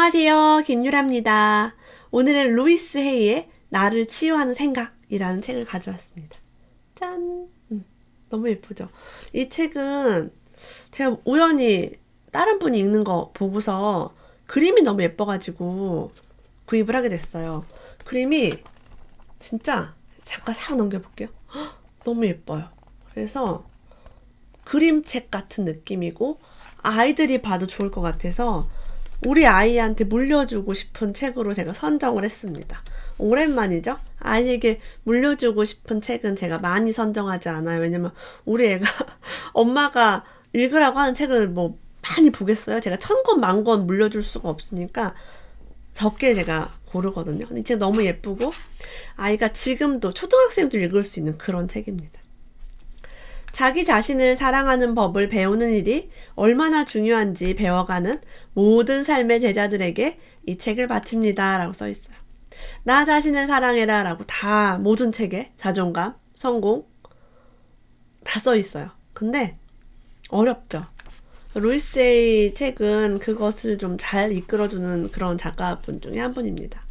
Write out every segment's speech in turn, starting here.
안녕하세요. 김유라입니다. 오늘은 루이스 헤이의 나를 치유하는 생각이라는 책을 가져왔습니다. 짠! 너무 예쁘죠? 이 책은 제가 우연히 다른 분이 읽는 거 보고서 그림이 너무 예뻐가지고 구입을 하게 됐어요. 그림이 진짜 잠깐 싹 넘겨볼게요. 너무 예뻐요. 그래서 그림책 같은 느낌이고 아이들이 봐도 좋을 것 같아서 우리 아이한테 물려주고 싶은 책으로 제가 선정을 했습니다. 오랜만이죠? 아이에게 물려주고 싶은 책은 제가 많이 선정하지 않아요. 왜냐면 우리 애가 엄마가 읽으라고 하는 책을 뭐 많이 보겠어요? 제가 1000권, 10,000권 물려줄 수가 없으니까 적게 제가 고르거든요. 근데 이 책 너무 예쁘고 아이가 지금도 초등학생도 읽을 수 있는 그런 책입니다. 자기 자신을 사랑하는 법을 배우는 일이 얼마나 중요한지 배워가는 모든 삶의 제자들에게 이 책을 바칩니다. 라고 써 있어요. 나 자신을 사랑해라 라고 다 모든 책에 자존감, 성공 다 써 있어요. 근데 어렵죠. 루이스의 책은 그것을 좀 잘 이끌어주는 그런 작가분 중에 한 분입니다.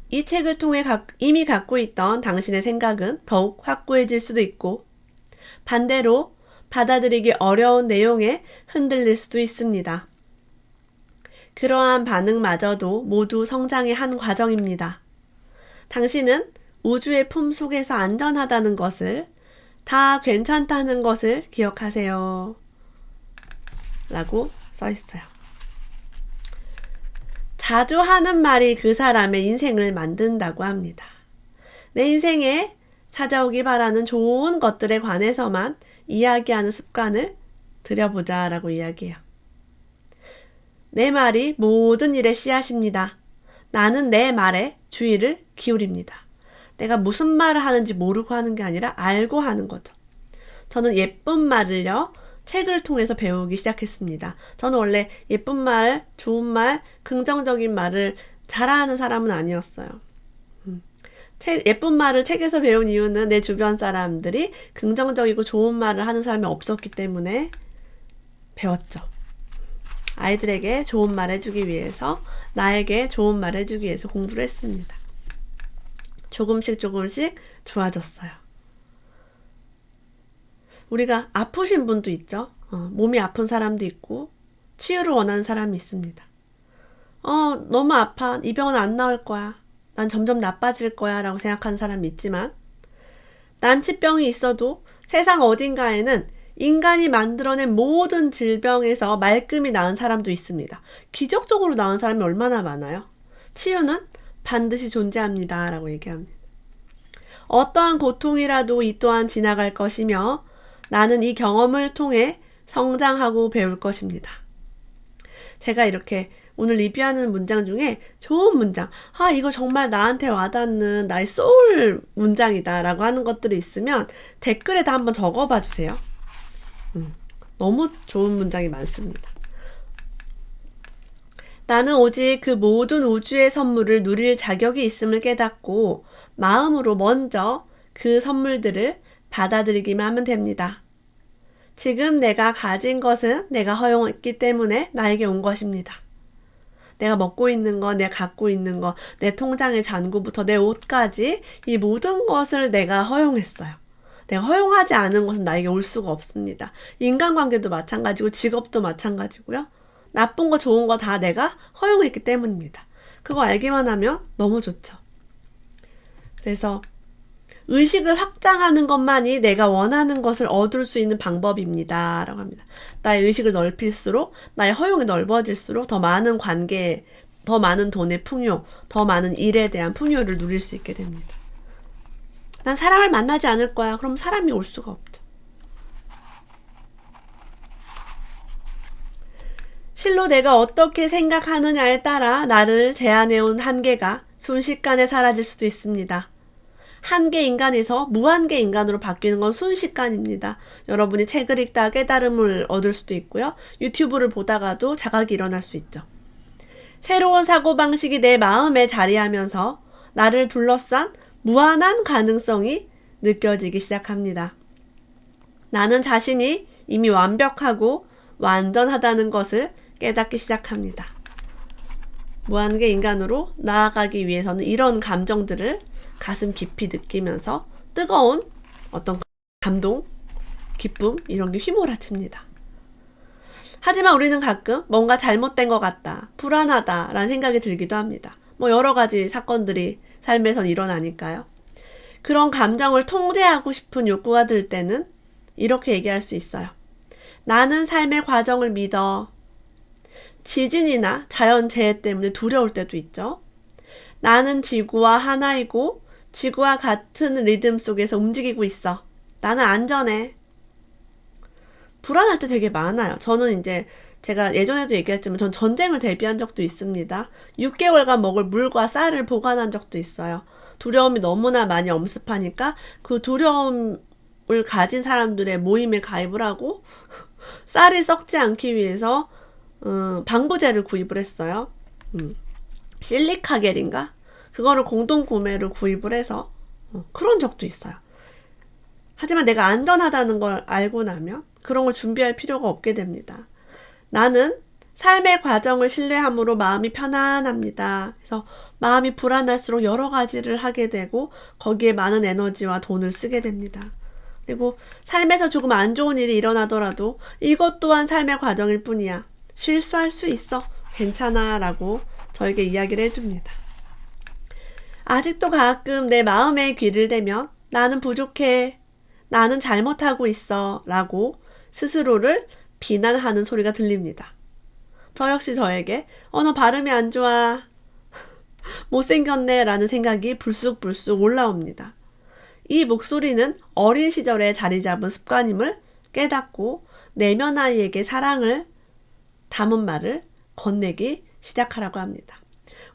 이 책을 통해 이미 갖고 있던 당신의 생각은 더욱 확고해질 수도 있고 반대로 받아들이기 어려운 내용에 흔들릴 수도 있습니다. 그러한 반응마저도 모두 성장의 한 과정입니다. 당신은 우주의 품 속에서 안전하다는 것을, 다 괜찮다는 것을 기억하세요. 라고 써 있어요. 자주 하는 말이 그 사람의 인생을 만든다고 합니다. 내 인생에 찾아오기 바라는 좋은 것들에 관해서만 이야기하는 습관을 들여보자 라고 이야기해요. 내 말이 모든 일의 씨앗입니다. 나는 내 말에 주의를 기울입니다. 내가 무슨 말을 하는지 모르고 하는 게 아니라 알고 하는 거죠. 저는 예쁜 말을요, 책을 통해서 배우기 시작했습니다. 저는 원래 예쁜 말, 좋은 말, 긍정적인 말을 잘하는 사람은 아니었어요. 예쁜 말을 책에서 배운 이유는 내 주변 사람들이 긍정적이고 좋은 말을 하는 사람이 없었기 때문에 배웠죠. 아이들에게 좋은 말 해주기 위해서, 나에게 좋은 말 해주기 위해서 공부를 했습니다. 조금씩 좋아졌어요. 우리가 아프신 분도 있죠. 몸이 아픈 사람도 있고 치유를 원하는 사람이 있습니다. 너무 아파. 이 병은 안 나을 거야. 난 점점 나빠질 거야 라고 생각하는 사람이 있지만 난치병이 있어도 세상 어딘가에는 인간이 만들어낸 모든 질병에서 말끔히 나은 사람도 있습니다. 기적적으로 나은 사람이 얼마나 많아요? 치유는 반드시 존재합니다 라고 얘기합니다. 어떠한 고통이라도 이 또한 지나갈 것이며 나는 이 경험을 통해 성장하고 배울 것입니다. 제가 이렇게 오늘 리뷰하는 문장 중에 좋은 문장, 이거 정말 나한테 와닿는 나의 소울 문장이다 라고 하는 것들이 있으면 댓글에다 한번 적어봐 주세요. 너무 좋은 문장이 많습니다. 나는 오직 그 모든 우주의 선물을 누릴 자격이 있음을 깨닫고 마음으로 먼저 그 선물들을 받아들이기만 하면 됩니다. 지금 내가 가진 것은 내가 허용했기 때문에 나에게 온 것입니다. 내가 먹고 있는 거, 내가 갖고 있는 거, 내 통장의 잔고부터 내 옷까지 이 모든 것을 내가 허용했어요. 내가 허용하지 않은 것은 나에게 올 수가 없습니다. 인간관계도 마찬가지고 직업도 마찬가지고요. 나쁜 거 좋은 거 다 내가 허용했기 때문입니다. 그거 알기만 하면 너무 좋죠. 그래서 의식을 확장하는 것만이 내가 원하는 것을 얻을 수 있는 방법입니다. 라고 합니다. 나의 의식을 넓힐수록, 나의 허용이 넓어질수록 더 많은 관계, 더 많은 돈의 풍요, 더 많은 일에 대한 풍요를 누릴 수 있게 됩니다. 난 사람을 만나지 않을 거야. 그럼 사람이 올 수가 없죠. 실로 내가 어떻게 생각하느냐에 따라 나를 제한해온 한계가 순식간에 사라질 수도 있습니다. 한계 인간에서 무한계 인간으로 바뀌는 건 순식간입니다. 여러분이 책을 읽다가 깨달음을 얻을 수도 있고요. 유튜브를 보다가도 자각이 일어날 수 있죠. 새로운 사고방식이 내 마음에 자리하면서 나를 둘러싼 무한한 가능성이 느껴지기 시작합니다. 나는 자신이 이미 완벽하고 완전하다는 것을 깨닫기 시작합니다. 무한계 인간으로 나아가기 위해서는 이런 감정들을 가슴 깊이 느끼면서 뜨거운 어떤 감동, 기쁨 이런 게 휘몰아칩니다. 하지만 우리는 가끔 뭔가 잘못된 것 같다, 불안하다 라는 생각이 들기도 합니다. 뭐 여러 가지 사건들이 삶에선 일어나니까요. 그런 감정을 통제하고 싶은 욕구가 들 때는 이렇게 얘기할 수 있어요. 나는 삶의 과정을 믿어. 지진이나 자연재해 때문에 두려울 때도 있죠. 나는 지구와 하나이고 지구와 같은 리듬 속에서 움직이고 있어. 나는 안전해. 불안할 때 되게 많아요. 저는 이제 제가 예전에도 얘기했지만 전 전쟁을 대비한 적도 있습니다. 6개월간 먹을 물과 쌀을 보관한 적도 있어요. 두려움이 너무나 많이 엄습하니까 그 두려움을 가진 사람들의 모임에 가입을 하고 쌀이 썩지 않기 위해서 방부제를 구입을 했어요. 실리카겔인가? 그거를 공동 구매로 구입을 해서 그런 적도 있어요. 하지만 내가 안전하다는 걸 알고 나면 그런 걸 준비할 필요가 없게 됩니다. 나는 삶의 과정을 신뢰함으로 마음이 편안합니다. 그래서 마음이 불안할수록 여러 가지를 하게 되고 거기에 많은 에너지와 돈을 쓰게 됩니다. 그리고 삶에서 조금 안 좋은 일이 일어나더라도 이것 또한 삶의 과정일 뿐이야. 실수할 수 있어. 괜찮아. 라고 저에게 이야기를 해줍니다. 아직도 가끔 내 마음에 귀를 대면 나는 부족해. 나는 잘못하고 있어. 라고 스스로를 비난하는 소리가 들립니다. 저 역시 저에게 너 발음이 안 좋아. 못생겼네. 라는 생각이 불쑥불쑥 올라옵니다. 이 목소리는 어린 시절에 자리 잡은 습관임을 깨닫고 내면 아이에게 사랑을 담은 말을 건네기 시작하라고 합니다.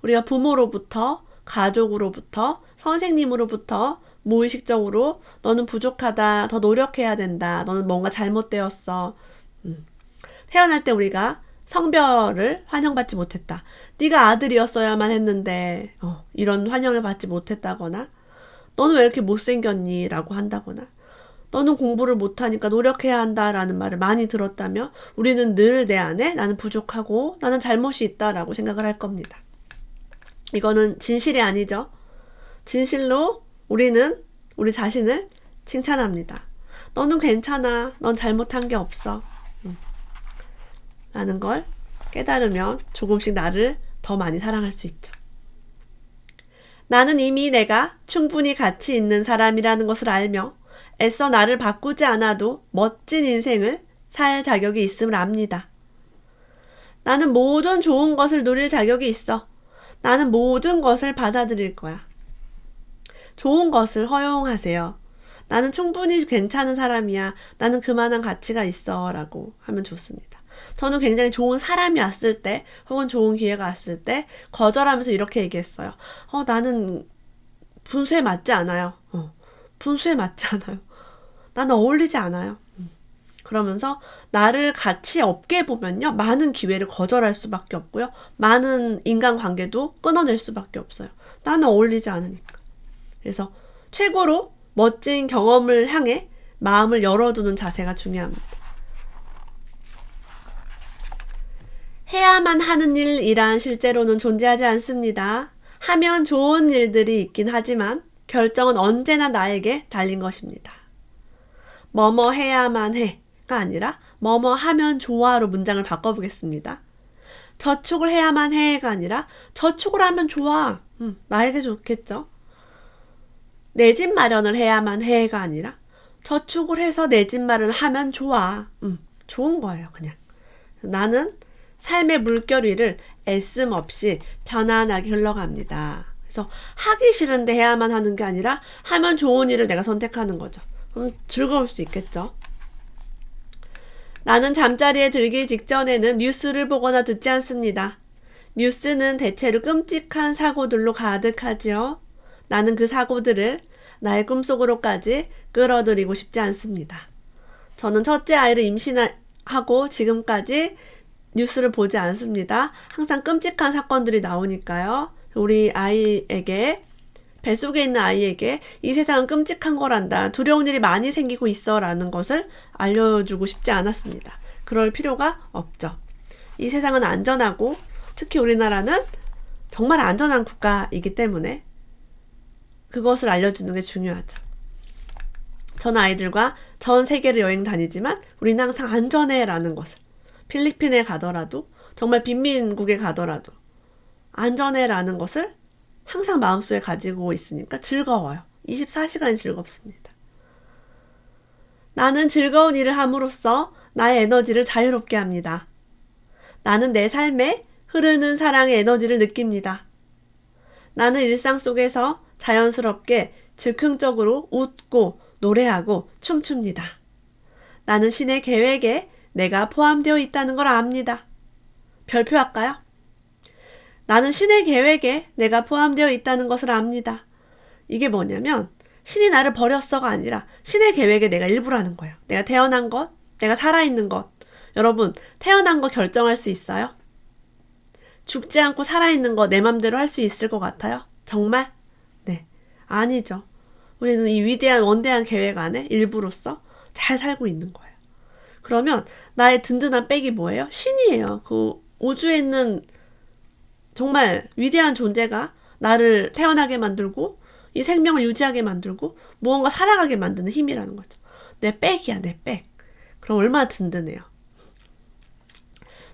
우리가 부모로부터, 가족으로부터, 선생님으로부터 무의식적으로 너는 부족하다, 더 노력해야 된다, 너는 뭔가 잘못되었어. 태어날 때 우리가 성별을 환영받지 못했다. 네가 아들이었어야만 했는데 이런 환영을 받지 못했다거나 너는 왜 이렇게 못생겼니? 라고 한다거나 너는 공부를 못하니까 노력해야 한다라는 말을 많이 들었다면 우리는 늘 내 안에 나는 부족하고 나는 잘못이 있다라고 생각을 할 겁니다. 이거는 진실이 아니죠. 진실로 우리는 우리 자신을 칭찬합니다. 너는 괜찮아. 넌 잘못한 게 없어. 라는 걸 깨달으면 조금씩 나를 더 많이 사랑할 수 있죠. 나는 이미 내가 충분히 가치 있는 사람이라는 것을 알며 애써 나를 바꾸지 않아도 멋진 인생을 살 자격이 있음을 압니다. 나는 모든 좋은 것을 누릴 자격이 있어. 나는 모든 것을 받아들일 거야. 좋은 것을 허용하세요. 나는 충분히 괜찮은 사람이야. 나는 그만한 가치가 있어. 라고 하면 좋습니다. 저는 굉장히 좋은 사람이 왔을 때 혹은 좋은 기회가 왔을 때 거절하면서 이렇게 얘기했어요. 나는 분수에 맞지 않아요. 분수에 맞지 않아요. 나는 어울리지 않아요. 그러면서 나를 가치 없게 보면요. 많은 기회를 거절할 수밖에 없고요. 많은 인간관계도 끊어낼 수밖에 없어요. 나는 어울리지 않으니까. 그래서 최고로 멋진 경험을 향해 마음을 열어두는 자세가 중요합니다. 해야만 하는 일이란 실제로는 존재하지 않습니다. 하면 좋은 일들이 있긴 하지만 결정은 언제나 나에게 달린 것입니다. 뭐뭐 해야만 해가 아니라 뭐뭐 하면 좋아로 문장을 바꿔보겠습니다. 저축을 해야만 해가 아니라 저축을 하면 좋아. 나에게 좋겠죠. 내 집 마련을 해야만 해가 아니라 저축을 해서 내 집 마련을 하면 좋아. 좋은 거예요, 그냥. 나는 삶의 물결 애씀 없이 편안하게 흘러갑니다. 그래서 하기 싫은데 해야만 하는 게 아니라 하면 좋은 일을 내가 선택하는 거죠. 그럼 즐거울 수 있겠죠. 나는 잠자리에 들기 직전에는 뉴스를 보거나 듣지 않습니다. 뉴스는 대체로 끔찍한 사고들로 가득하지요. 나는 그 사고들을 나의 꿈속으로까지 끌어들이고 싶지 않습니다. 저는 첫째 아이를 임신하고 지금까지 뉴스를 보지 않습니다. 항상 끔찍한 사건들이 나오니까요. 우리 아이에게, 뱃속에 있는 아이에게 이 세상은 끔찍한 거란다. 두려운 일이 많이 생기고 있어. 라는 것을 알려주고 싶지 않았습니다. 그럴 필요가 없죠. 이 세상은 안전하고 특히 우리나라는 정말 안전한 국가이기 때문에 그것을 알려주는 게 중요하죠. 전 아이들과 전 세계를 여행 다니지만 우리는 항상 안전해라는 것을, 필리핀에 가더라도 정말 빈민국에 가더라도 안전해라는 것을 항상 마음속에 가지고 있으니까 즐거워요. 24시간이 즐겁습니다. 나는 즐거운 일을 함으로써 나의 에너지를 자유롭게 합니다. 나는 내 삶에 흐르는 사랑의 에너지를 느낍니다. 나는 일상 속에서 자연스럽게 즉흥적으로 웃고 노래하고 춤춥니다. 나는 신의 계획에 내가 포함되어 있다는 걸 압니다. 별표할까요? 나는 신의 계획에 내가 포함되어 있다는 것을 압니다. 이게 뭐냐면 신이 나를 버렸어가 아니라 신의 계획에 내가 일부라는 거예요. 내가 태어난 것, 내가 살아있는 것. 여러분, 태어난 거 결정할 수 있어요? 죽지 않고 살아있는 거 내 맘대로 할 수 있을 것 같아요? 정말? 네. 아니죠. 우리는 이 위대한 원대한 계획 안에 일부로서 잘 살고 있는 거예요. 그러면 나의 든든한 백이 뭐예요? 신이에요. 그 우주에 있는 정말 위대한 존재가 나를 태어나게 만들고 이 생명을 유지하게 만들고 무언가 살아가게 만드는 힘이라는 거죠. 내 백이야, 내 백. 그럼 얼마나 든든해요.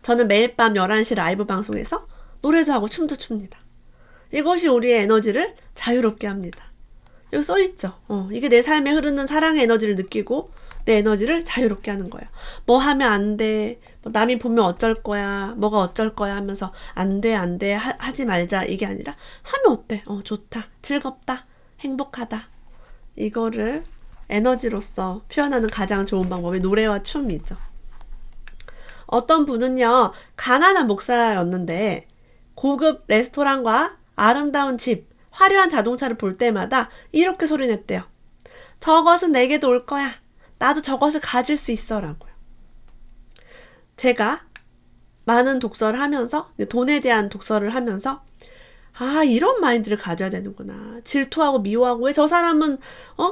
저는 매일 밤 11시 라이브 방송에서 노래도 하고 춤도 춥니다. 이것이 우리의 에너지를 자유롭게 합니다. 여기 써있죠. 이게 내 삶에 흐르는 사랑의 에너지를 느끼고 내 에너지를 자유롭게 하는 거예요. 뭐 하면 안 돼. 뭐 남이 보면 어쩔 거야. 뭐가 어쩔 거야 하면서 안 돼, 안 돼. 하지 말자. 이게 아니라 하면 어때? 좋다. 즐겁다. 행복하다. 이거를 에너지로서 표현하는 가장 좋은 방법이 노래와 춤이죠. 어떤 분은요, 가난한 목사였는데 고급 레스토랑과 아름다운 집, 화려한 자동차를 볼 때마다 이렇게 소리냈대요. 저것은 내게도 올 거야. 나도 저것을 가질 수 있어 라고요. 제가 많은 독서를 하면서, 돈에 대한 독서를 하면서 이런 마인드를 가져야 되는구나. 질투하고 미워하고 왜 저 사람은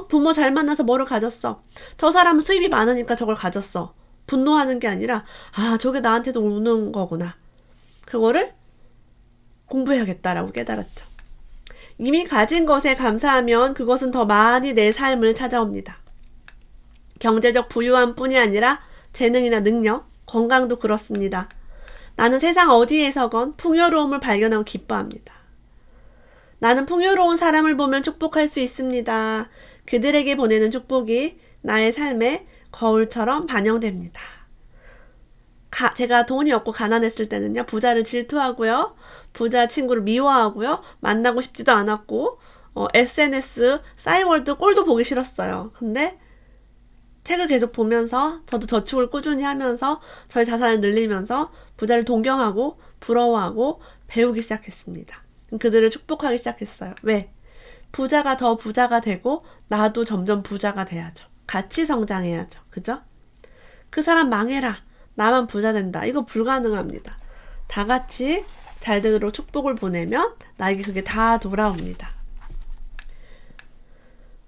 부모 잘 만나서 뭐를 가졌어. 저 사람은 수입이 많으니까 저걸 가졌어. 분노하는 게 아니라 저게 나한테도 오는 거구나. 그거를 공부해야겠다라고 깨달았죠. 이미 가진 것에 감사하면 그것은 더 많이 내 삶을 찾아옵니다. 경제적 부유함 뿐이 아니라 재능이나 능력, 건강도 그렇습니다. 나는 세상 어디에서건 풍요로움을 발견하고 기뻐합니다. 나는 풍요로운 사람을 보면 축복할 수 있습니다. 그들에게 보내는 축복이 나의 삶에 거울처럼 반영됩니다. 제가 돈이 없고 가난했을 때는요, 부자를 질투하고요, 부자 친구를 미워하고요, 만나고 싶지도 않았고, SNS, 싸이월드 꼴도 보기 싫었어요. 근데 책을 계속 보면서 저도 저축을 꾸준히 하면서 저의 자산을 늘리면서 부자를 동경하고 부러워하고 배우기 시작했습니다. 그들을 축복하기 시작했어요. 왜? 부자가 더 부자가 되고 나도 점점 부자가 돼야죠. 같이 성장해야죠. 그죠? 그 사람 망해라. 나만 부자 된다. 이거 불가능합니다. 다 같이 잘 되도록 축복을 보내면 나에게 그게 다 돌아옵니다.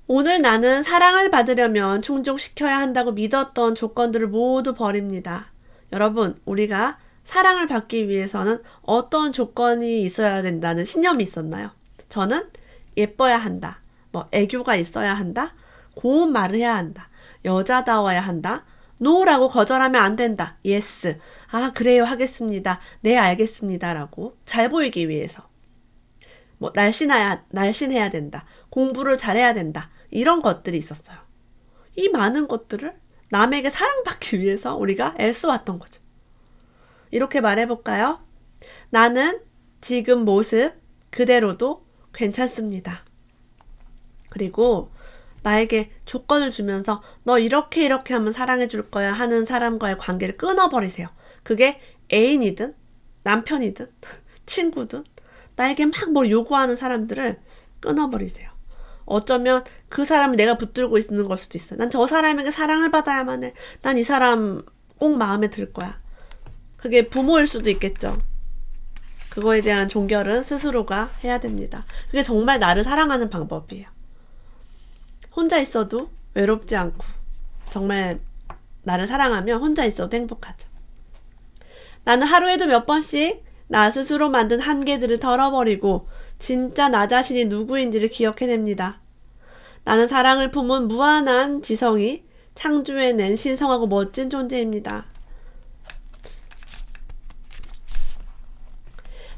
오늘 나는 사랑을 받으려면 충족시켜야 한다고 믿었던 조건들을 모두 버립니다. 여러분, 우리가 사랑을 받기 위해서는 어떤 조건이 있어야 된다는 신념이 있었나요? 저는 예뻐야 한다. 애교가 있어야 한다. 고운 말을 해야 한다. 여자다워야 한다. 노라고 거절하면 안 된다. 예스. 그래요. 하겠습니다. 네, 알겠습니다. 라고 잘 보이기 위해서. 날씬해야 된다. 공부를 잘해야 된다. 이런 것들이 있었어요. 이 많은 것들을 남에게 사랑받기 위해서 우리가 애써왔던 거죠. 이렇게 말해볼까요? 나는 지금 모습 그대로도 괜찮습니다. 그리고 나에게 조건을 주면서 너 이렇게 하면 사랑해 줄 거야 하는 사람과의 관계를 끊어버리세요. 그게 애인이든 남편이든 친구든 나에게 막 뭘 요구하는 사람들을 끊어버리세요. 어쩌면 그 사람을 내가 붙들고 있는 걸 수도 있어요. 난 저 사람에게 사랑을 받아야만 해. 난 이 사람 꼭 마음에 들 거야. 그게 부모일 수도 있겠죠. 그거에 대한 종결은 스스로가 해야 됩니다. 그게 정말 나를 사랑하는 방법이에요. 혼자 있어도 외롭지 않고 정말 나를 사랑하면 혼자 있어도 행복하죠. 나는 하루에도 몇 번씩 나 스스로 만든 한계들을 덜어버리고 진짜 나 자신이 누구인지를 기억해냅니다. 나는 사랑을 품은 무한한 지성이 창조해낸 신성하고 멋진 존재입니다.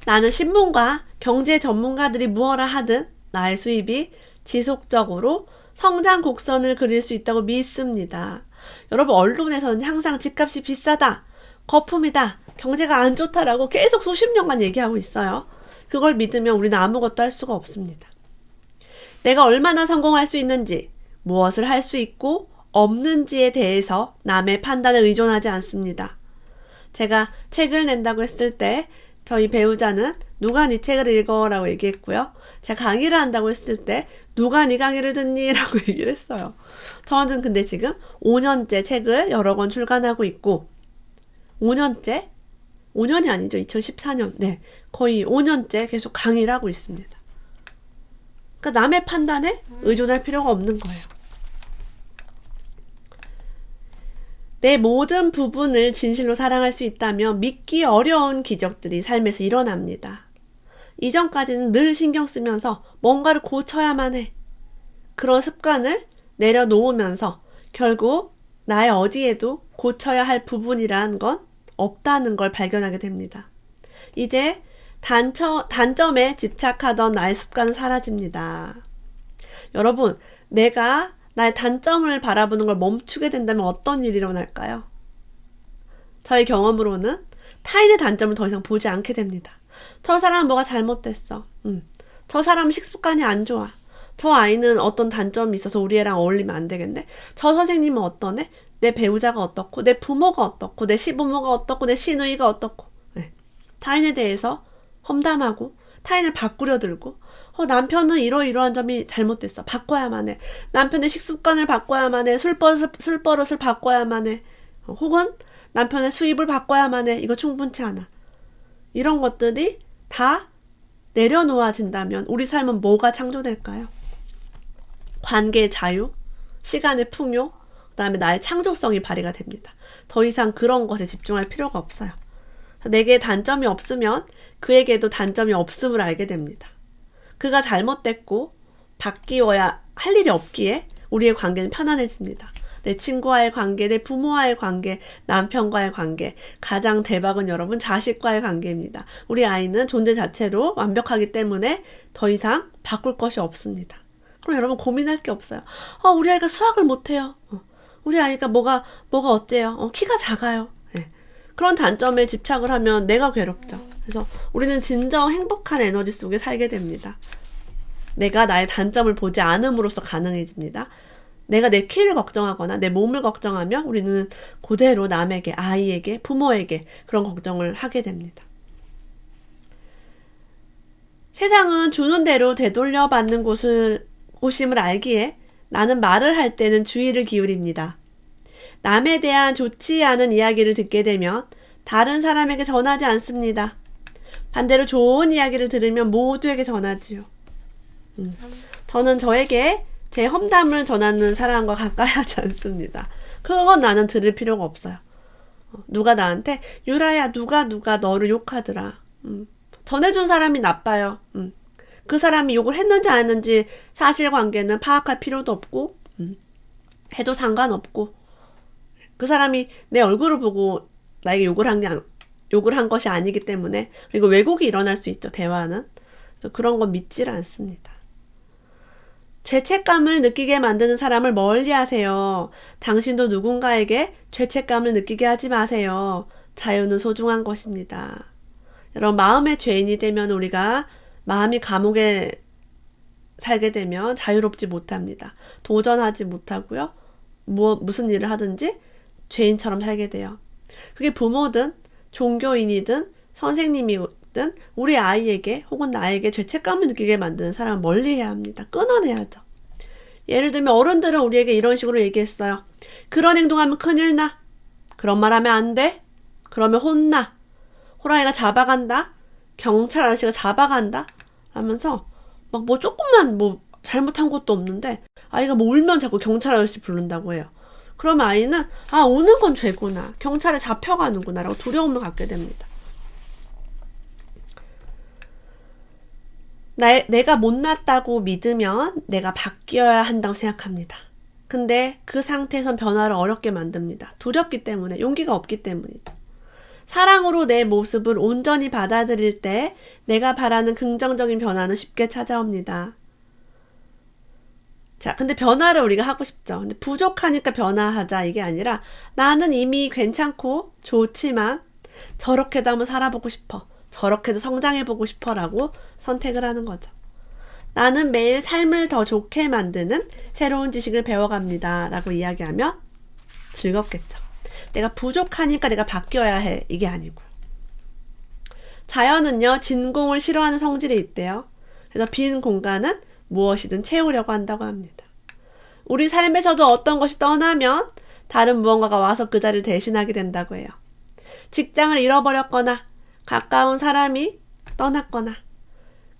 나는 신문과 경제 전문가들이 무엇라 하든 나의 수입이 지속적으로 성장 곡선을 그릴 수 있다고 믿습니다. 여러분, 언론에서는 항상 집값이 비싸다, 거품이다, 경제가 안 좋다라고 계속 수십 년간 얘기하고 있어요. 그걸 믿으면 우리는 아무것도 할 수가 없습니다. 내가 얼마나 성공할 수 있는지, 무엇을 할 수 있고 없는지에 대해서 남의 판단에 의존하지 않습니다. 제가 책을 낸다고 했을 때 저희 배우자는 누가 네 책을 읽어라고 얘기했고요. 제가 강의를 한다고 했을 때 누가 네 강의를 듣니? 라고 얘기를 했어요. 저는 근데 지금 5년째 책을 여러 권 출간하고 있고 5년째? 5년이 아니죠. 2014년. 네, 거의 5년째 계속 강의를 하고 있습니다. 그러니까 남의 판단에 의존할 필요가 없는 거예요. 내 모든 부분을 진실로 사랑할 수 있다면 믿기 어려운 기적들이 삶에서 일어납니다. 이전까지는 늘 신경 쓰면서 뭔가를 고쳐야만 해. 그런 습관을 내려놓으면서 결국 나의 어디에도 고쳐야 할 부분이란 건 없다는 걸 발견하게 됩니다. 이제 단점에 집착하던 나의 습관은 사라집니다. 여러분, 내가 나의 단점을 바라보는 걸 멈추게 된다면 어떤 일이 일어날까요? 저의 경험으로는 타인의 단점을 더 이상 보지 않게 됩니다. 저 사람은 뭐가 잘못됐어. 저 사람은 식습관이 안 좋아. 저 아이는 어떤 단점이 있어서 우리 애랑 어울리면 안 되겠네. 저 선생님은 어떠네? 내 배우자가 어떻고, 내 부모가 어떻고, 내 시부모가 어떻고, 내 시누이가 어떻고. 네. 타인에 대해서 험담하고 타인을 바꾸려 들고 남편은 이러이러한 점이 잘못됐어. 바꿔야만 해. 남편의 식습관을 바꿔야만 해. 술버릇을 바꿔야만 해. 혹은 남편의 수입을 바꿔야만 해. 이거 충분치 않아. 이런 것들이 다 내려놓아진다면 우리 삶은 뭐가 창조될까요? 관계의 자유, 시간의 풍요, 그 다음에 나의 창조성이 발휘가 됩니다. 더 이상 그런 것에 집중할 필요가 없어요. 내게 단점이 없으면 그에게도 단점이 없음을 알게 됩니다. 그가 잘못됐고 바뀌어야 할 일이 없기에 우리의 관계는 편안해집니다. 내 친구와의 관계, 내 부모와의 관계, 남편과의 관계, 가장 대박은 여러분 자식과의 관계입니다. 우리 아이는 존재 자체로 완벽하기 때문에 더 이상 바꿀 것이 없습니다. 그럼 여러분 고민할 게 없어요. 우리 아이가 수학을 못해요. 우리 아이가 뭐가 어때요? 키가 작아요. 네. 그런 단점에 집착을 하면 내가 괴롭죠. 그래서 우리는 진정 행복한 에너지 속에 살게 됩니다. 내가 나의 단점을 보지 않음으로써 가능해집니다. 내가 내 키를 걱정하거나 내 몸을 걱정하면 우리는 그대로 남에게, 아이에게, 부모에게 그런 걱정을 하게 됩니다. 세상은 주는 대로 되돌려 받는 곳임을 알기에 나는 말을 할 때는 주의를 기울입니다. 남에 대한 좋지 않은 이야기를 듣게 되면 다른 사람에게 전하지 않습니다. 반대로 좋은 이야기를 들으면 모두에게 전하지요. 저는 저에게 제 험담을 전하는 사람과 가까이 하지 않습니다. 그건 나는 들을 필요가 없어요. 누가 나한테 유라야 누가 너를 욕하더라. 전해준 사람이 나빠요. 그 사람이 욕을 했는지 안 했는지 사실관계는 파악할 필요도 없고 해도 상관없고 그 사람이 내 얼굴을 보고 나에게 욕을 한 것이 아니기 때문에. 그리고 왜곡이 일어날 수 있죠. 대화는. 그래서 그런 건 믿질 않습니다. 죄책감을 느끼게 만드는 사람을 멀리하세요. 당신도 누군가에게 죄책감을 느끼게 하지 마세요. 자유는 소중한 것입니다. 여러분, 마음의 죄인이 되면 우리가 마음이 감옥에 살게 되면 자유롭지 못합니다. 도전하지 못하고요. 무슨 일을 하든지 죄인처럼 살게 돼요. 그게 부모든 종교인이든 선생님이든 우리 아이에게 혹은 나에게 죄책감을 느끼게 만드는 사람을 멀리해야 합니다. 끊어내야죠. 예를 들면 어른들은 우리에게 이런 식으로 얘기했어요. 그런 행동하면 큰일 나. 그런 말 하면 안 돼. 그러면 혼나. 호랑이가 잡아간다. 경찰 아저씨가 잡아간다. 하면서 막 뭐 조금만 뭐 잘못한 것도 없는데 아이가 뭐 울면 자꾸 경찰 아저씨 부른다고 해요. 그러면 아이는 우는 건 죄구나. 경찰에 잡혀가는구나 라고 두려움을 갖게 됩니다. 내가 못났다고 믿으면 내가 바뀌어야 한다고 생각합니다. 근데 그 상태에선 변화를 어렵게 만듭니다. 두렵기 때문에, 용기가 없기 때문이죠. 사랑으로 내 모습을 온전히 받아들일 때 내가 바라는 긍정적인 변화는 쉽게 찾아옵니다. 자, 근데 변화를 우리가 하고 싶죠. 근데 부족하니까 변화하자 이게 아니라 나는 이미 괜찮고 좋지만 저렇게도 한번 살아보고 싶어. 저렇게도 성장해보고 싶어 라고 선택을 하는 거죠. 나는 매일 삶을 더 좋게 만드는 새로운 지식을 배워갑니다 라고 이야기하면 즐겁겠죠. 내가 부족하니까 내가 바뀌어야 해 이게 아니고. 자연은요 진공을 싫어하는 성질이 있대요. 그래서 빈 공간은 무엇이든 채우려고 한다고 합니다. 우리 삶에서도 어떤 것이 떠나면 다른 무언가가 와서 그 자리를 대신하게 된다고 해요. 직장을 잃어버렸거나 가까운 사람이 떠났거나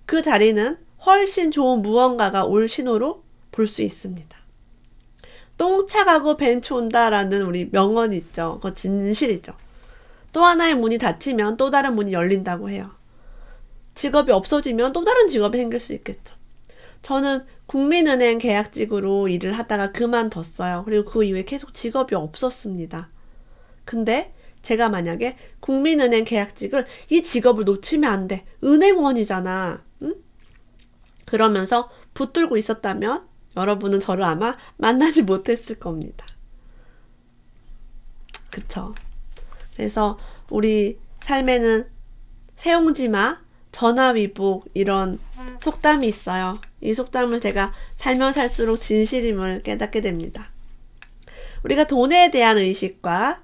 그 자리는 훨씬 좋은 무언가가 올 신호로 볼 수 있습니다. 똥차 가고 벤츠 온다라는 우리 명언이 있죠. 그거 진실이죠. 또 하나의 문이 닫히면 또 다른 문이 열린다고 해요. 직업이 없어지면 또 다른 직업이 생길 수 있겠죠. 저는 국민은행 계약직으로 일을 하다가 그만뒀어요. 그리고 그 이후에 계속 직업이 없었습니다. 근데 제가 만약에 국민은행 계약직을 이 직업을 놓치면 안 돼. 은행원이잖아. 응? 그러면서 붙들고 있었다면 여러분은 저를 아마 만나지 못했을 겁니다. 그쵸? 그래서 우리 삶에는 세옹지마, 전화위복 이런 속담이 있어요. 이 속담을 제가 살면 살수록 진실임을 깨닫게 됩니다. 우리가 돈에 대한 의식과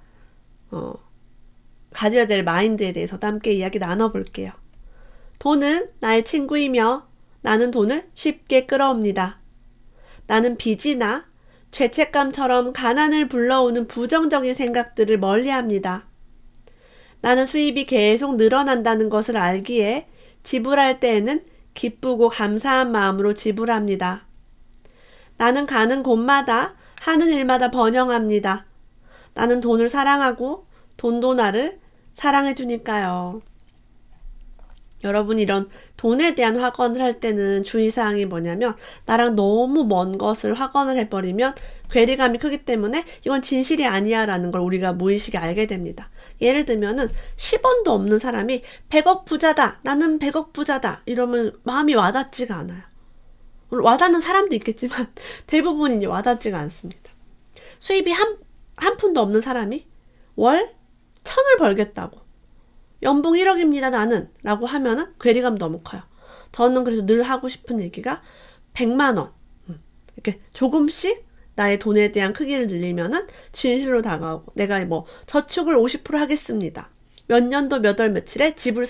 가져야 될 마인드에 대해서도 함께 이야기 나눠볼게요. 돈은 나의 친구이며 나는 돈을 쉽게 끌어옵니다. 나는 빚이나 죄책감처럼 가난을 불러오는 부정적인 생각들을 멀리합니다. 나는 수입이 계속 늘어난다는 것을 알기에 지불할 때에는 기쁘고 감사한 마음으로 지불합니다. 나는 가는 곳마다 하는 일마다 번영합니다. 나는 돈을 사랑하고 돈도 나를 사랑해주니까요. 여러분 이런 돈에 대한 확언을 할 때는 주의사항이 뭐냐면 나랑 너무 먼 것을 확언을 해버리면 괴리감이 크기 때문에 이건 진실이 아니야 라는 걸 우리가 무의식에 알게 됩니다. 예를 들면은 10원도 없는 사람이 100억 부자다. 나는 100억 부자다. 이러면 마음이 와닿지가 않아요. 물론 와닿는 사람도 있겠지만 대부분 이제 와닿지가 않습니다. 수입이 한 푼도 없는 사람이 월 1000을 벌겠다고. 연봉 1억입니다 나는 라고 하면은 괴리감 너무 커요. 저는 그래서 늘 하고 싶은 얘기가 100만 원 이렇게 조금씩 나의 돈에 대한 크기를 늘리면은 진실로 다가오고 내가 뭐 저축을 50% 하겠습니다. 몇 년도 몇 월 며칠에 집을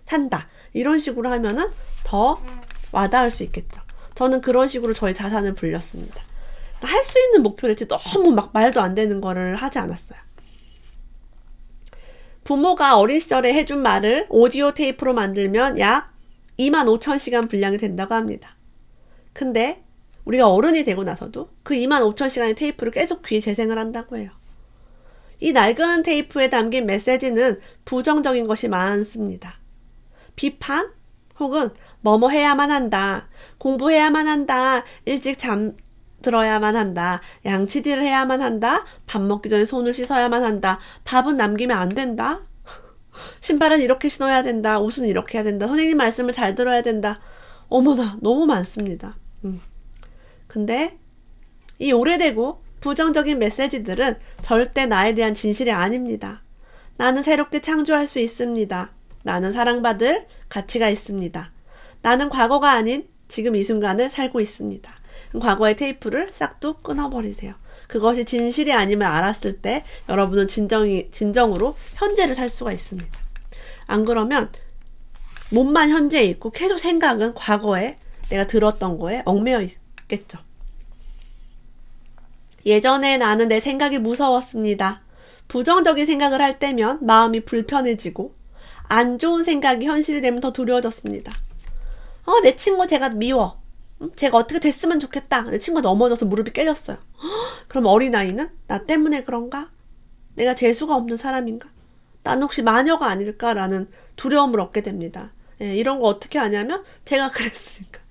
산다. 이런 식으로 하면은 더 와닿을 수 있겠죠. 저는 그런 식으로 저의 자산을 불렸습니다. 할 수 있는 목표를 했지 너무 막 말도 안 되는 거를 하지 않았어요. 부모가 어린 시절에 해준 말을 오디오 테이프로 만들면 약 25,000시간 분량이 된다고 합니다. 근데 우리가 어른이 되고 나서도 그 25,000시간의 테이프를 계속 귀에 재생을 한다고 해요. 이 낡은 테이프에 담긴 메시지는 부정적인 것이 많습니다. 비판 혹은 뭐뭐 해야만 한다, 공부해야만 한다, 일찍 잠들어야만 한다, 양치질을 해야만 한다, 밥 먹기 전에 손을 씻어야만 한다, 밥은 남기면 안 된다, 신발은 이렇게 신어야 된다, 옷은 이렇게 해야 된다, 선생님 말씀을 잘 들어야 된다. 어머나 너무 많습니다. 근데 이 오래되고 부정적인 메시지들은 절대 나에 대한 진실이 아닙니다. 나는 새롭게 창조할 수 있습니다. 나는 사랑받을 가치가 있습니다. 나는 과거가 아닌 지금 이 순간을 살고 있습니다. 과거의 테이프를 싹둑 끊어버리세요. 그것이 진실이 아님을 알았을 때 여러분은 진정으로 현재를 살 수가 있습니다. 안 그러면 몸만 현재에 있고 계속 생각은 과거에 내가 들었던 거에 얽매여 있겠죠. 예전에 나는 내 생각이 무서웠습니다. 부정적인 생각을 할 때면 마음이 불편해지고 안 좋은 생각이 현실이 되면 더 두려워졌습니다. 내 친구 제가 미워. 제가 어떻게 됐으면 좋겠다. 내 친구가 넘어져서 무릎이 깨졌어요. 그럼 어린아이는 나 때문에 그런가? 내가 재수가 없는 사람인가? 나는 혹시 마녀가 아닐까라는 두려움을 얻게 됩니다. 예, 이런 거 어떻게 하냐면 제가 그랬으니까.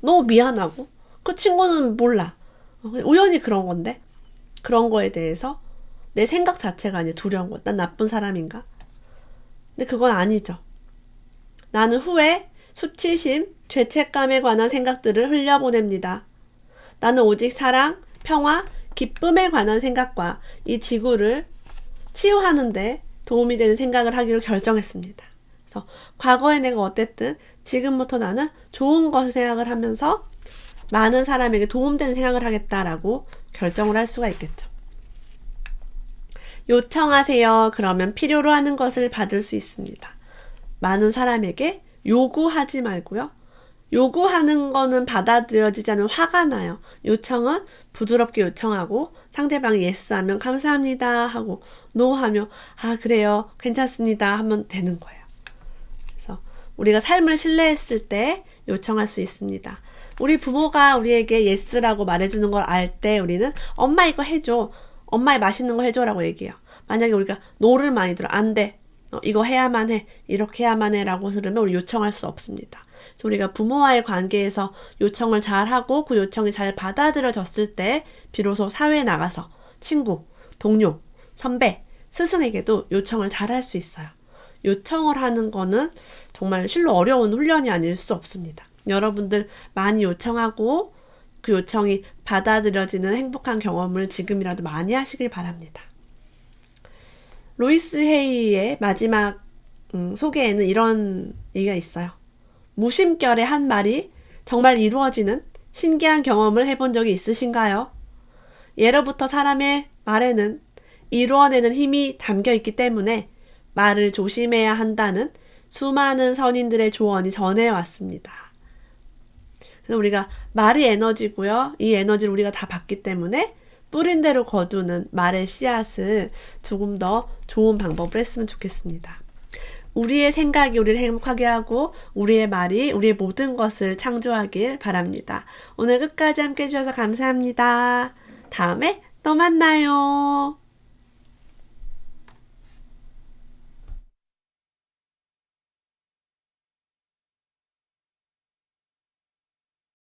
너무 미안하고 그 친구는 몰라. 우연히 그런 건데 그런 거에 대해서 내 생각 자체가 아니야 두려운 거. 난 나쁜 사람인가? 근데 그건 아니죠. 나는 후회, 수치심, 죄책감에 관한 생각들을 흘려보냅니다. 나는 오직 사랑, 평화, 기쁨에 관한 생각과 이 지구를 치유하는데 도움이 되는 생각을 하기로 결정했습니다. 그래서 과거에 내가 어땠든 지금부터 나는 좋은 것을 생각을 하면서 많은 사람에게 도움되는 생각을 하겠다라고 결정을 할 수가 있겠죠. 요청하세요. 그러면 필요로 하는 것을 받을 수 있습니다. 많은 사람에게 요구하지 말고요. 요구하는 거는 받아들여지지 않으면 화가 나요. 요청은 부드럽게 요청하고 상대방이 yes 하면 감사합니다 하고 no 하면 아 그래요 괜찮습니다 하면 되는 거예요. 그래서 우리가 삶을 신뢰했을 때 요청할 수 있습니다. 우리 부모가 우리에게 yes라고 말해주는 걸 알 때 우리는 엄마 이거 해줘. 엄마의 맛있는 거 해줘라고 얘기해요. 만약에 우리가 no를 많이 들어 안 돼. 이거 해야만 해. 이렇게 해야만 해 라고 들으면 우리 요청할 수 없습니다. 그래서 우리가 부모와의 관계에서 요청을 잘하고 그 요청이 잘 받아들여졌을 때 비로소 사회에 나가서 친구, 동료, 선배, 스승에게도 요청을 잘할 수 있어요. 요청을 하는 거는 정말 실로 어려운 훈련이 아닐 수 없습니다. 여러분들 많이 요청하고 그 요청이 받아들여지는 행복한 경험을 지금이라도 많이 하시길 바랍니다. 로이스 헤이의 마지막 소개에는 이런 얘기가 있어요. 무심결에 한 말이 정말 이루어지는 신기한 경험을 해본 적이 있으신가요? 예로부터 사람의 말에는 이루어내는 힘이 담겨 있기 때문에 말을 조심해야 한다는 수많은 선인들의 조언이 전해왔습니다. 그래서 우리가 말이 에너지고요. 이 에너지를 우리가 다 받기 때문에 뿌린 대로 거두는 말의 씨앗을 조금 더 좋은 방법을 했으면 좋겠습니다. 우리의 생각이 우리를 행복하게 하고 우리의 말이 우리의 모든 것을 창조하길 바랍니다. 오늘 끝까지 함께 해주셔서 감사합니다. 다음에 또 만나요.